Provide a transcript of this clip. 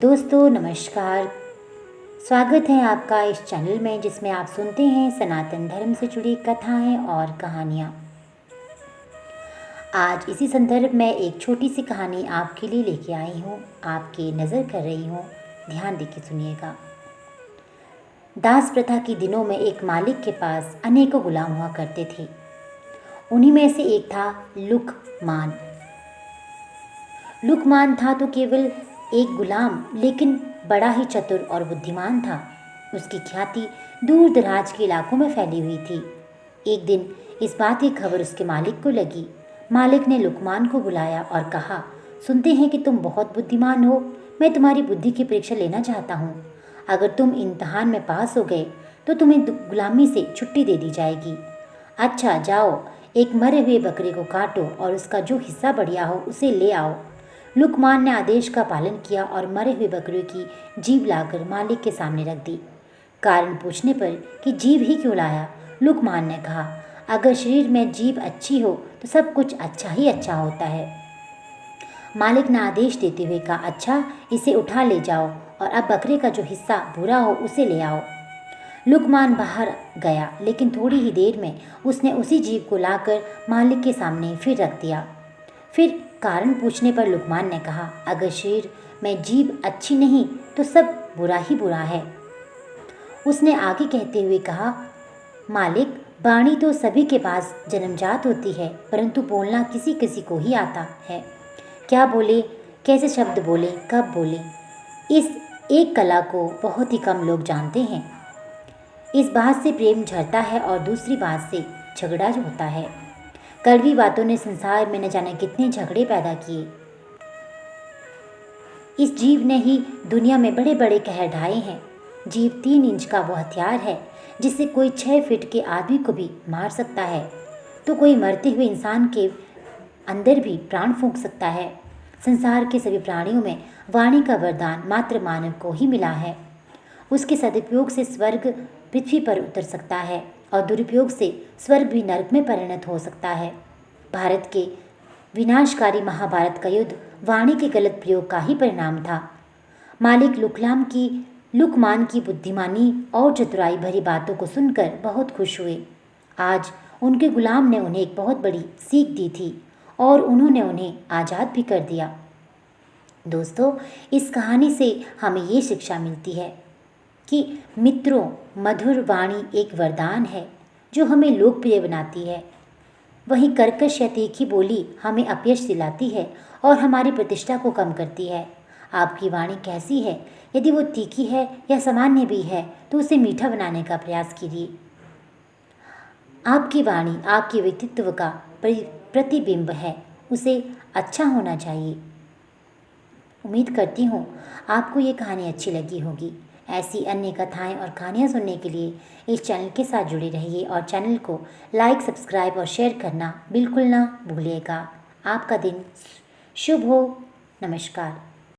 दोस्तों नमस्कार। स्वागत है आपका इस चैनल में जिसमें आप सुनते हैं सनातन धर्म से जुड़ी कथाएं और कहानियाँ। आज इसी संदर्भ में एक छोटी सी कहानी आपके लिए लेके आई हूँ, आपके नज़र कर रही हूँ। ध्यान देके सुनिएगा। दास प्रथा के दिनों में एक मालिक के पास अनेकों गुलाम हुआ करते थे। उन्हीं में से एक था लुकमान। लुकमान था तो केवल एक गुलाम, लेकिन बड़ा ही चतुर और बुद्धिमान था। उसकी ख्याति दूर दराज के इलाकों में फैली हुई थी। एक दिन इस बात की खबर उसके मालिक को लगी। मालिक ने लुकमान को बुलाया और कहा, सुनते हैं कि तुम बहुत बुद्धिमान हो। मैं तुम्हारी बुद्धि की परीक्षा लेना चाहता हूँ। अगर तुम इम्तहान में पास हो गए तो तुम्हें गुलामी से छुट्टी दे दी जाएगी। अच्छा जाओ, एक मरे हुए बकरे को काटो और उसका जो हिस्सा बढ़िया हो उसे ले आओ। लुकमान ने आदेश का पालन किया और मरे हुए बकरे की जीभ लाकर मालिक के सामने रख दी। कारण पूछने पर कि जीभ ही क्यों लाया, लुकमान ने कहा, अगर शरीर में जीभ अच्छी हो तो सब कुछ अच्छा ही अच्छा होता है। मालिक ने आदेश देते हुए कहा, अच्छा इसे उठा ले जाओ और अब बकरे का जो हिस्सा बुरा हो उसे ले आओ। लुकमान बाहर गया, लेकिन थोड़ी ही देर में उसने उसी जीभ को लाकर मालिक के सामने फिर रख दिया। फिर कारण पूछने पर लुकमान ने कहा, अगर शरीर में जीभ अच्छी नहीं तो सब बुरा ही बुरा है। उसने आगे कहते हुए कहा, मालिक, वाणी तो सभी के पास जन्मजात होती है, परंतु बोलना किसी किसी को ही आता है। क्या बोले, कैसे शब्द बोले, कब बोले, इस एक कला को बहुत ही कम लोग जानते हैं। इस बात से प्रेम झरता है और दूसरी बात से झगड़ा होता है। कड़वी बातों ने संसार में न जाने कितने झगड़े पैदा किए। इस जीव ने ही दुनिया में बड़े बड़े कहर ढाए हैं। जीव 3 इंच का वो हथियार है जिससे कोई 6 फीट के आदमी को भी मार सकता है, तो कोई मरते हुए इंसान के अंदर भी प्राण फूंक सकता है। संसार के सभी प्राणियों में वाणी का वरदान मात्र मानव को ही मिला है। उसके सदुपयोग से स्वर्ग पृथ्वी पर उतर सकता है और दुरुपयोग से स्वर्ग भी नरक में परिणत हो सकता है। भारत के विनाशकारी महाभारत का युद्ध वाणी के गलत प्रयोग का ही परिणाम था। मालिक लुकमान की बुद्धिमानी और चतुराई भरी बातों को सुनकर बहुत खुश हुए। आज उनके गुलाम ने उन्हें एक बहुत बड़ी सीख दी थी और उन्होंने उन्हें आज़ाद भी कर दिया। दोस्तों, इस कहानी से हमें ये शिक्षा मिलती है कि मित्रों, मधुर वाणी एक वरदान है जो हमें लोकप्रिय बनाती है। वहीं कर्कश या तीखी बोली हमें अपयश दिलाती है और हमारी प्रतिष्ठा को कम करती है। आपकी वाणी कैसी है? यदि वो तीखी है या सामान्य भी है तो उसे मीठा बनाने का प्रयास कीजिए। आपकी वाणी आपके व्यक्तित्व का प्रतिबिंब है, उसे अच्छा होना चाहिए। उम्मीद करती हूँ आपको ये कहानी अच्छी लगी होगी। ऐसी अन्य कथाएं और कहानियाँ सुनने के लिए इस चैनल के साथ जुड़े रहिए और चैनल को लाइक, सब्सक्राइब और शेयर करना बिल्कुल ना भूलिएगा। आपका दिन शुभ हो। नमस्कार।